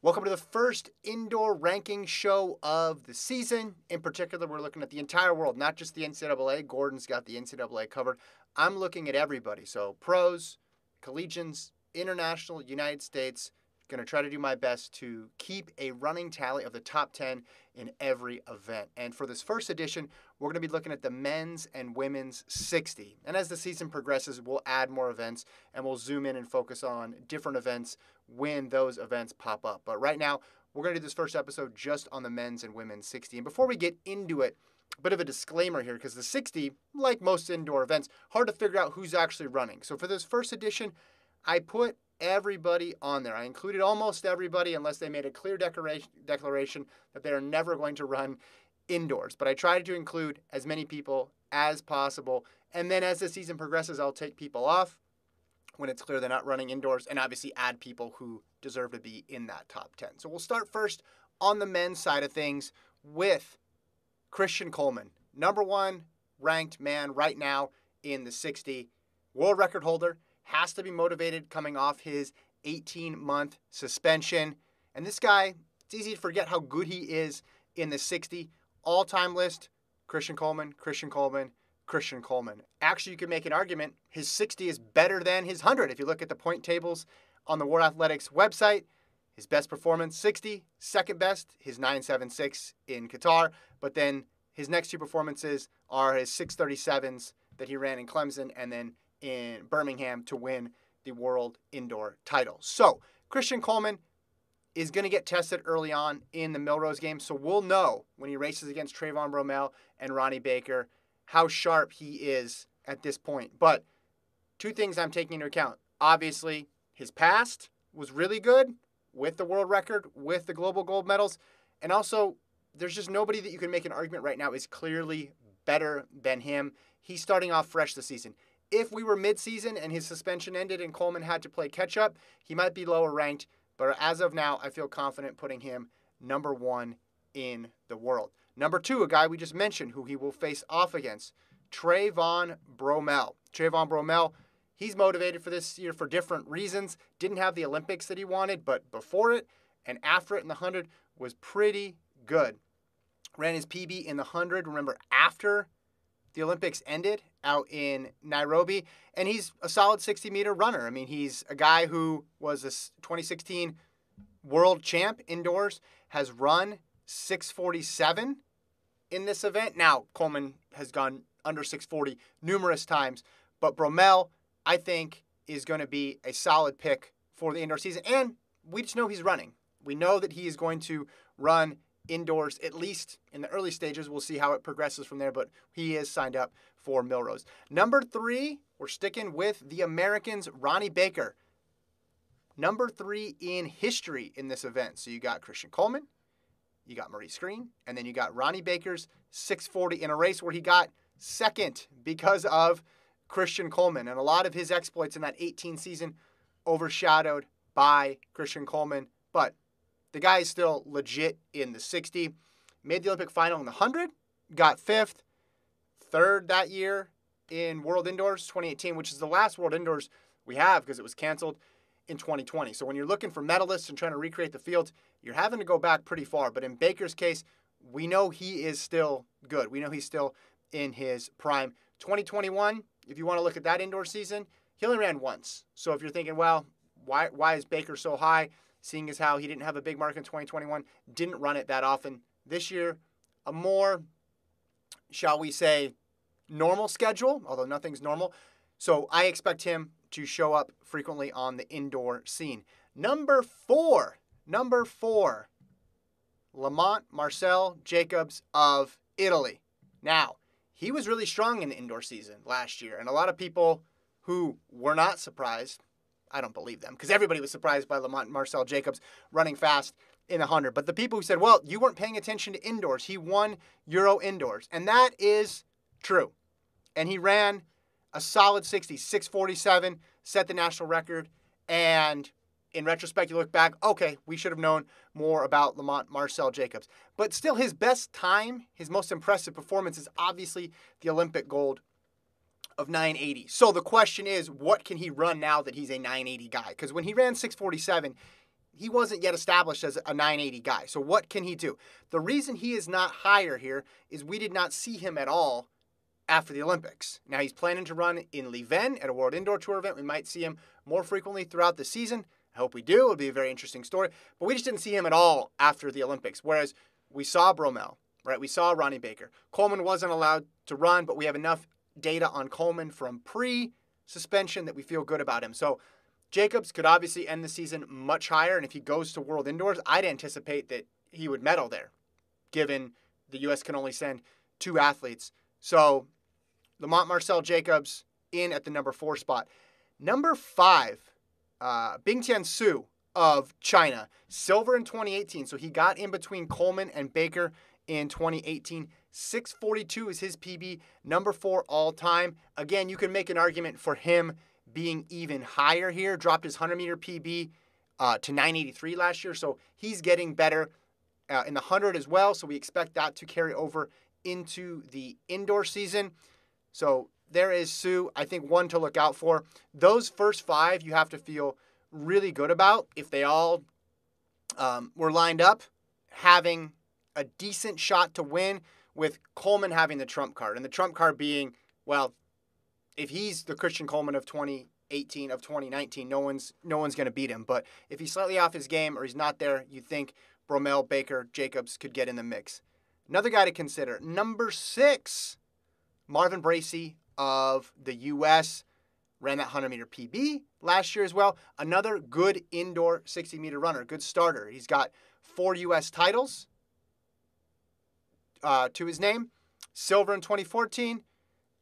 Welcome to the first indoor ranking show of the season. In particular, we're looking at the entire world, not just the NCAA. Gordon's got the NCAA covered. I'm looking at everybody. So pros, collegians, international, United States. Going to try to do my best to keep a running tally of the top 10 in every event. And for this first edition, we're going to be looking at the men's and women's 60. And as the season progresses, we'll add more events and we'll zoom in and focus on different events when those events pop up. But right now, we're going to do this first episode just on the men's and women's 60. And before we get into it, a bit of a disclaimer here, because the 60, like most indoor events, hard to figure out who's actually running. So for this first edition, I put everybody on there. I included almost everybody unless they made a clear declaration that they are never going to run indoors. But I tried to include as many people as possible. And then as the season progresses, I'll take people off when it's clear they're not running indoors and obviously add people who deserve to be in that top 10. So we'll start first on the men's side of things with Christian Coleman, number one ranked man right now in the 60, world record holder. Has to be motivated coming off his 18-month suspension. And this guy, it's easy to forget how good he is in the 60. All-time list, Christian Coleman, Christian Coleman, Christian Coleman. Actually, you could make an argument his 60 is better than his 100. If you look at the point tables on the World Athletics website, his best performance, 60. Second best, his 9.76 in Qatar. But then his next two performances are his 6.37s that he ran in Clemson and then in Birmingham to win the world indoor title. So Christian Coleman is going to get tested early on in the Millrose game. So we'll know when he races against Trayvon Bromell and Ronnie Baker how sharp he is at this point. But two things I'm taking into account. Obviously, his past was really good with the world record, with the global gold medals. And also, there's just nobody that you can make an argument right now is clearly better than him. He's starting off fresh this season. If we were mid-season and his suspension ended and Coleman had to play catch-up, he might be lower ranked. But as of now, I feel confident putting him number one in the world. Number two, a guy we just mentioned who he will face off against, Trayvon Bromell. Trayvon Bromell, he's motivated for this year for different reasons. Didn't have the Olympics that he wanted, but before it and after it in the 100 was pretty good. Ran his PB in the 100, remember, after the Olympics ended out in Nairobi, and he's a solid 60-meter runner. I mean, he's a guy who was a 2016 world champ indoors, has run 6:47 in this event. Now, Coleman has gone under 6:40 numerous times, but Bromell, I think, is going to be a solid pick for the indoor season, and we just know he's running. We know that he is going to run indoors, at least in the early stages. We'll see how it progresses from there, but he is signed up for Millrose. Number three, we're sticking with the Americans, Ronnie Baker. Number three in history in this event. So you got Christian Coleman, you got Maurice Green, and then you got Ronnie Baker's 6:40 in a race where he got second because of Christian Coleman. And a lot of his exploits in that 18 season overshadowed by Christian Coleman, but the guy is still legit in the 60. Made the Olympic final in the 100. Got fifth. Third that year in World Indoors 2018, which is the last World Indoors we have because it was canceled in 2020. So when you're looking for medalists and trying to recreate the field, you're having to go back pretty far. But in Baker's case, we know he is still good. We know he's still in his prime. 2021, if you want to look at that indoor season, he only ran once. So if you're thinking, well, why is Baker so high? Seeing as how he didn't have a big mark in 2021, didn't run it that often. This year, a more, shall we say, normal schedule, although nothing's normal. So I expect him to show up frequently on the indoor scene. Number four, Lamont Marcel Jacobs of Italy. Now, he was really strong in the indoor season last year, and a lot of people who were not surprised, I don't believe them, because everybody was surprised by Lamont Marcel Jacobs running fast in the 100. But the people who said, well, you weren't paying attention to indoors. He won Euro indoors. And that is true. And he ran a solid 60, 6:47, set the national record. And in retrospect, you look back, okay, we should have known more about Lamont Marcel Jacobs. But still, his best time, his most impressive performance is obviously the Olympic gold of 980. So the question is, what can he run now that he's a 980 guy? Because when he ran 6:47, he wasn't yet established as a 980 guy. So what can he do? The reason he is not higher here is we did not see him at all after the Olympics. Now he's planning to run in Leven at a World Indoor Tour event. We might see him more frequently throughout the season. I hope we do. It'll be a very interesting story. But we just didn't see him at all after the Olympics. Whereas we saw Bromell, right? We saw Ronnie Baker. Coleman wasn't allowed to run, but we have enough data on Coleman from pre-suspension that we feel good about him. So Jacobs could obviously end the season much higher. And if he goes to World Indoors, I'd anticipate that he would medal there, given the U.S. can only send 2 athletes. So Lamont Marcel Jacobs in at the number 4 spot. Number 5, Bingtian Su of China. Silver in 2018. So he got in between Coleman and Baker in 2018. 642 is his PB. Number 4 all time. Again, you can make an argument for him being even higher here. Dropped his 100-meter PB to 983 last year. So he's getting better in the 100 as well. So we expect that to carry over into the indoor season. So there is Sue, I think, one to look out for. Those first 5 you have to feel really good about. If they all were lined up, having a decent shot to win, with Coleman having the trump card. And the trump card being, well, if he's the Christian Coleman of 2018, of 2019, no one's going to beat him. But if he's slightly off his game or he's not there, you think Bromell, Baker, Jacobs could get in the mix. Another guy to consider, number 6, Marvin Bracey of the U.S. ran that 100-meter PB last year as well. Another good indoor 60-meter runner, good starter. He's got 4 U.S. titles to his name. Silver in 2014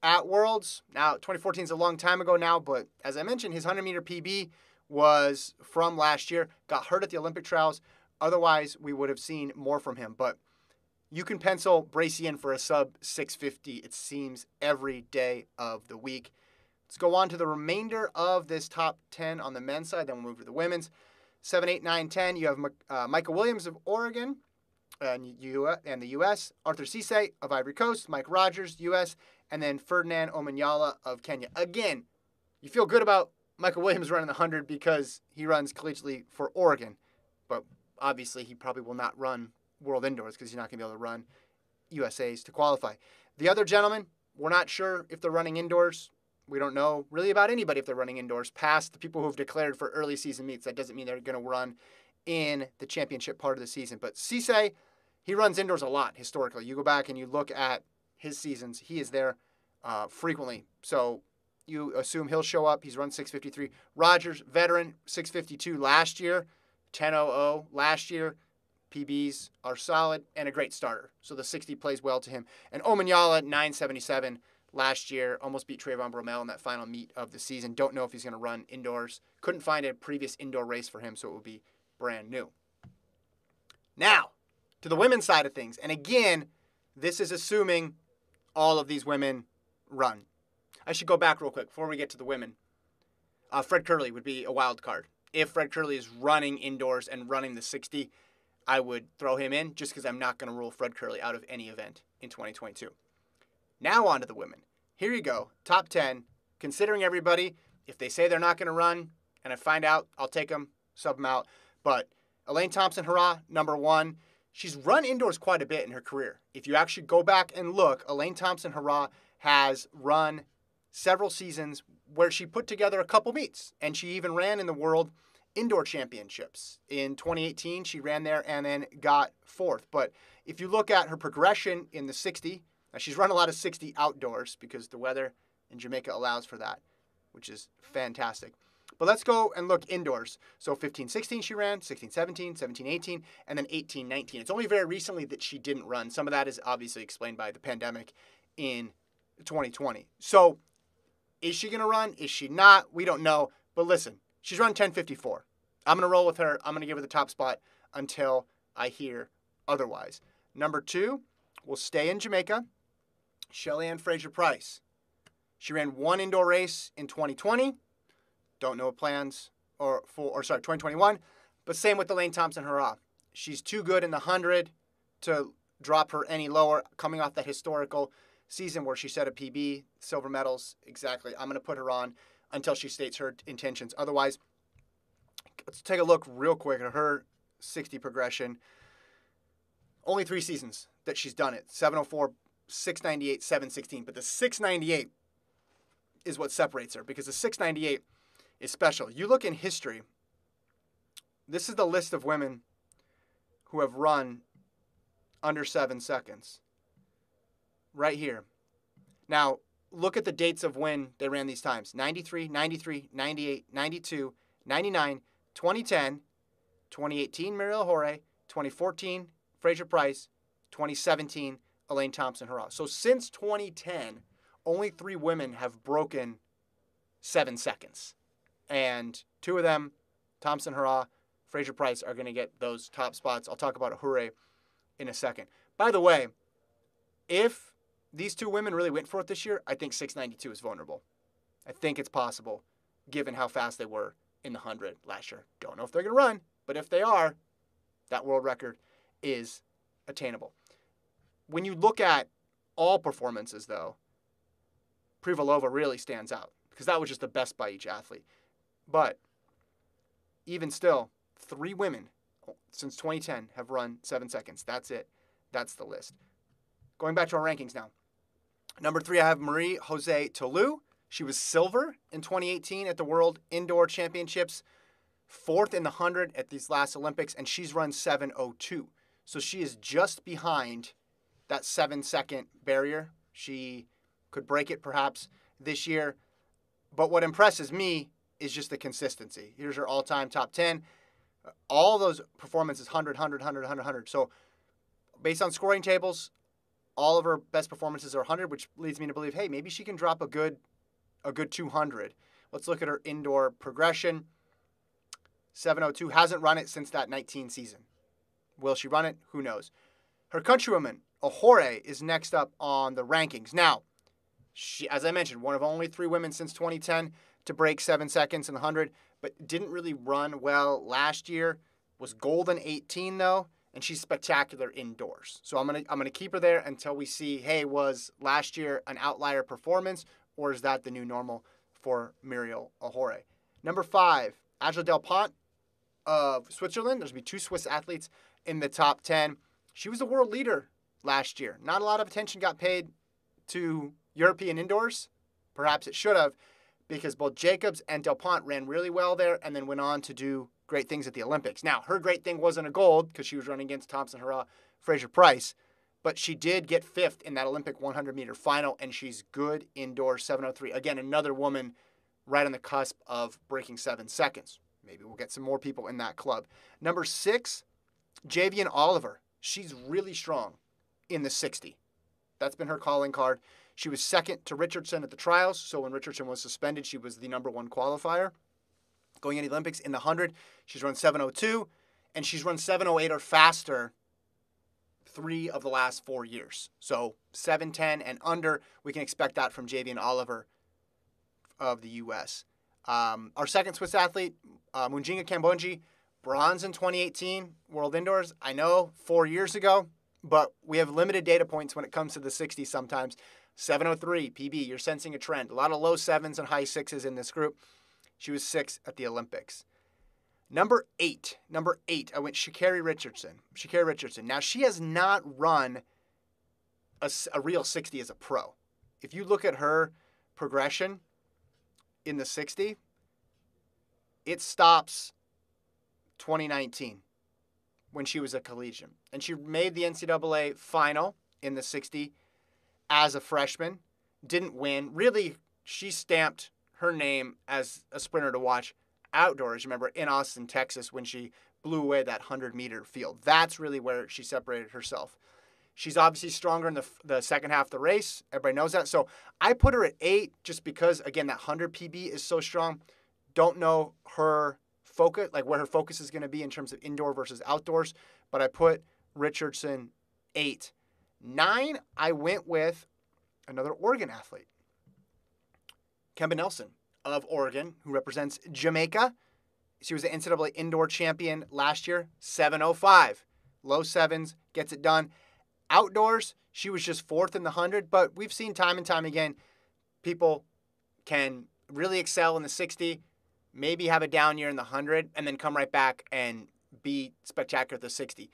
at Worlds. Now, 2014 is a long time ago now, but as I mentioned, his 100-meter PB was from last year. Got hurt at the Olympic trials. Otherwise, we would have seen more from him. But you can pencil Bracey in for a sub 650, it seems, every day of the week. Let's go on to the remainder of this top 10 on the men's side. Then we'll move to the women's. 7, 8, 9, 10. You have Michael Williams of Oregon and the U.S. Arthur Cisse of Ivory Coast. Mike Rogers, U.S. And then Ferdinand Omanyala of Kenya. Again, you feel good about Michael Williams running the 100 because he runs collegiately for Oregon. But obviously, he probably will not run World Indoors because he's not going to be able to run USA's to qualify. The other gentlemen, we're not sure if they're running indoors. We don't know really about anybody if they're running indoors past the people who have declared for early season meets. That doesn't mean they're going to run in the championship part of the season. But Cisse, he runs indoors a lot historically. You go back and you look at his seasons, he is there frequently. So you assume he'll show up. He's run 653. Rogers, veteran, 652 last year, 10:00 last year. PBs are solid and a great starter. So the 60 plays well to him. And Omanyala, 977 last year. Almost beat Trayvon Bromell in that final meet of the season. Don't know if he's going to run indoors. Couldn't find a previous indoor race for him, so it would be brand new. Now, to the women's side of things. And again, this is assuming all of these women run. I should go back real quick before we get to the women. Fred Kerley would be a wild card. If Fred Kerley is running indoors and running the 60, I would throw him in just because I'm not going to rule Fred Kerley out of any event in 2022. Now on to the women. Here you go. Top 10. Considering everybody, if they say they're not going to run and I find out, I'll take them, sub them out. But Elaine Thompson, Hurrah, number 1. She's run indoors quite a bit in her career. If you actually go back and look, Elaine Thompson, Hurrah, has run several seasons where she put together a couple meets. And she even ran in the World Indoor Championships. In 2018, she ran there and then got 4th. But if you look at her progression in the 60, now she's run a lot of 60 outdoors because the weather in Jamaica allows for that, which is fantastic. But let's go and look indoors. So 15-16 she ran, 16-17, 17-18, and then 18-19. It's only very recently that she didn't run. Some of that is obviously explained by the pandemic in 2020. So is she going to run? Is she not? We don't know. But listen, she's run 10:54. I'm going to roll with her. I'm going to give her the top spot until I hear otherwise. Number 2, we'll stay in Jamaica. Shelly-Ann Fraser-Price. She ran 1 indoor race in 2020. Don't know plans or 2021. But same with Elaine Thompson, Hurrah. She's too good in the 100 to drop her any lower, coming off that historical season where she set a PB, silver medals. Exactly. I'm going to put her on until she states her intentions. Otherwise, let's take a look real quick at her 60 progression. Only 3 seasons that she's done it. 704, 698, 716. But the 698 is what separates her, because the 698 is special. You look in history, this is the list of women who have run under 7 seconds. Right here. Now, look at the dates of when they ran these times. 93, 93, 98, 92, 99, 2010, 2018, Muriel Hurrah, 2014, Fraser Price, 2017, Elaine Thompson, Hurrah. So since 2010, only 3 women have broken 7 seconds. And 2 of them, Thompson, Hurrah, Fraser Price, are going to get those top spots. I'll talk about Hurrah in a second. By the way, if these 2 women really went for it this year, I think 692 is vulnerable. I think it's possible, given how fast they were in the 100 last year. Don't know if they're going to run, but if they are, that world record is attainable. When you look at all performances, though, Privalova really stands out, because that was just the best by each athlete. But even still, 3 women since 2010 have run 7 seconds. That's it. That's the list. Going back to our rankings now. Number 3, I have Marie-Josée Toulo. She was silver in 2018 at the World Indoor Championships, 4th in the 100 at these last Olympics, and she's run 7:02. So she is just behind that 7-second barrier. She could break it perhaps this year. But what impresses me is just the consistency. Here's her all-time top 10. All those performances, 100, 100, 100, 100, 100. So based on scoring tables, all of her best performances are 100, which leads me to believe, hey, maybe she can drop a good 200. Let's look at her indoor progression. 7:02, hasn't run it since that 19 season. Will she run it? Who knows? Her countrywoman, Hurrah, is next up on the rankings. Now, she, as I mentioned, one of only 3 women since 2010 to break 7 seconds in the 100, but didn't really run well last year. Was golden 18 though, and she's spectacular indoors. So I'm gonna keep her there until we see, hey, was last year an outlier performance, or is that the new normal for Muriel Hurrah? Number 5, Angela Delpont of Switzerland. There's going to be 2 Swiss athletes in the top 10. She was the world leader last year. Not a lot of attention got paid to European indoors. Perhaps it should have, because both Jacobs and Delpont ran really well there and then went on to do great things at the Olympics. Now, her great thing wasn't a gold because she was running against Thompson, Hurrah, Fraser Price, but she did get 5th in that Olympic 100-meter final, and she's good indoors, 7:03. Again, another woman right on the cusp of breaking 7 seconds. Maybe we'll get some more people in that club. Number 6, Javian Oliver. She's really strong in the 60. That's been her calling card. She was 2nd to Richardson at the trials, so when Richardson was suspended, she was the number 1 qualifier. Going into the Olympics in the 100, she's run 7:02, and she's run 7:08 or faster 3 of the last 4 years. So 7:10 and under, we can expect that from Javian Oliver of the U.S. Our second Swiss athlete, Munjinga Kambonji, bronze in 2018, World Indoors. I know 4 years ago, but we have limited data points when it comes to the 60 sometimes. 7:03 PB, you're sensing a trend. A lot of low 7s and high 6s in this group. She was 6th at the Olympics. Number 8, I went Sha'Carri Richardson. Now, she has not run a real 60 as a pro. If you look at her progression in the 60, it stops 2019 when she was a collegian. And she made the NCAA final in the 60 as a freshman. Didn't win. Really, she stamped her name as a sprinter to watch outdoors. Remember, in Austin, Texas, when she blew away that 100-meter field. That's really where she separated herself. She's obviously stronger in the second half of the race. Everybody knows that. So I put her at 8 just because, again, that 100 PB is so strong. Don't know her focus, like where her focus is going to be in terms of indoor versus outdoors. But I put Richardson 8. 9, I went with another Oregon athlete. Kemba Nelson of Oregon, who represents Jamaica. She was the NCAA indoor champion last year, 7:05. Low 7s, gets it done. Outdoors, she was just 4th in the 100, but we've seen time and time again, people can really excel in the 60, maybe have a down year in the 100, and then come right back and be spectacular at the 60.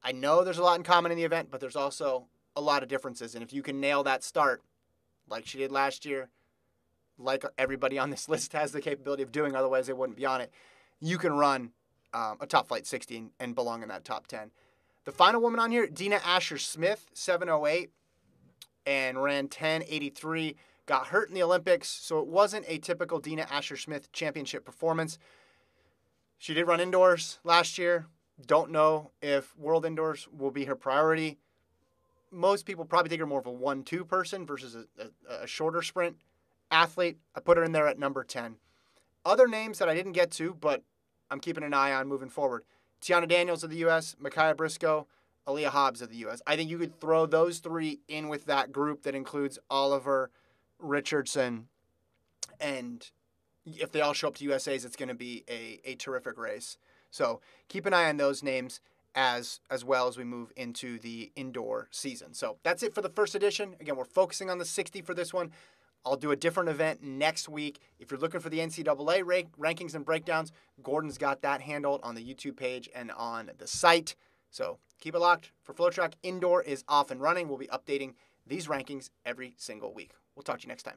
I know there's a lot in common in the event, but there's also a lot of differences. And if you can nail that start, like she did last year, like everybody on this list has the capability of doing, otherwise they wouldn't be on it, you can run a top flight 60 and belong in that top 10. The final woman on here, Dina Asher-Smith, 7:08, and ran 10:83. Got hurt in the Olympics, so it wasn't a typical Dina Asher-Smith championship performance. She did run indoors last year. Don't know if World Indoors will be her priority. Most people probably think her more of a 1-2 person versus a shorter sprint athlete. I put her in there at number 10. Other names that I didn't get to, but I'm keeping an eye on moving forward. Tiana Daniels of the U.S., Micaiah Briscoe, Aaliyah Hobbs of the U.S. I think you could throw those three in with that group that includes Oliver, Richardson, and if they all show up to USA's, it's going to be a terrific race. So keep an eye on those names as well as we move into the indoor season. So that's it for the first edition. Again, we're focusing on the 60 for this one. I'll do a different event next week. If you're looking for the NCAA rankings and breakdowns, Gordon's got that handled on the YouTube page and on the site. So keep it locked. For FloTrack, Indoor is off and running. We'll be updating these rankings every single week. We'll talk to you next time.